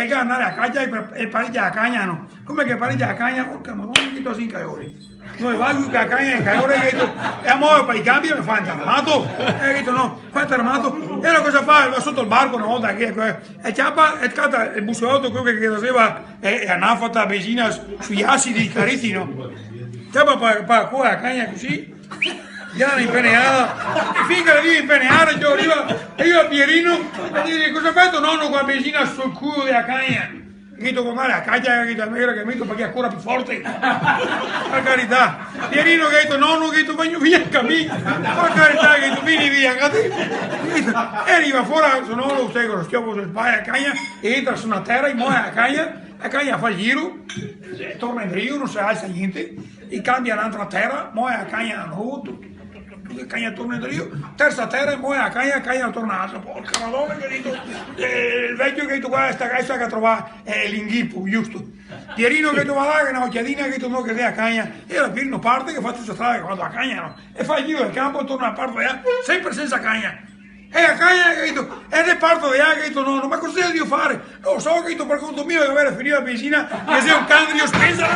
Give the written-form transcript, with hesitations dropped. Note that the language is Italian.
che andare a caccia e pareggiare a cagna no. Come che pareggiare a cagna? Porca madonna, che così in caiori. Noi vai che a cagna in caiori e a muovere per i cambi mi fa armato. E ha detto no, fate armato. E allora cosa fa? Va sotto il barco una volta che e ciappa e scatta il bussolotto quello che faceva e annafata benzina sugli asidi carizi, no? Ciappa per qua a cagna così. Già impeneata, finché la via impeneata, io arrivo e io a Pierino e dico cosa ha fatto nonno con la benzina sul culo della cagna? Chiedo con mare a caglia che da mera che metto perché è ancora più forte. Per carità. Pierino che ha detto nonno che tu vai via il cammino. Per carità che tu vieni via. E arriva fuori su nonno usted con lo schioppo sul paio a cagna e entra su una terra e muore a cagna fa il giro, torna in rio, non si alza niente, e cambia un'altra terra, muore a cagna no. Cagna torna in rio, terza terra e muore a cagna torna altra. Porca madonna che dico, il vecchio che tu guarda sta cassa che trova l'inghippo, giusto? Pierino che tu va là, che una occhiadina che tu non che a cagna, e la Pierino parte che fa questa strada che vado a cagna, no? E fa il giro del campo e torna a parte là, sempre senza cagna. E a cagna che detto, e reparto di che detto nonno, ma cosa devo fare? Non so che detto per conto mio che avere finito la benzina, che sei un candrio spesa.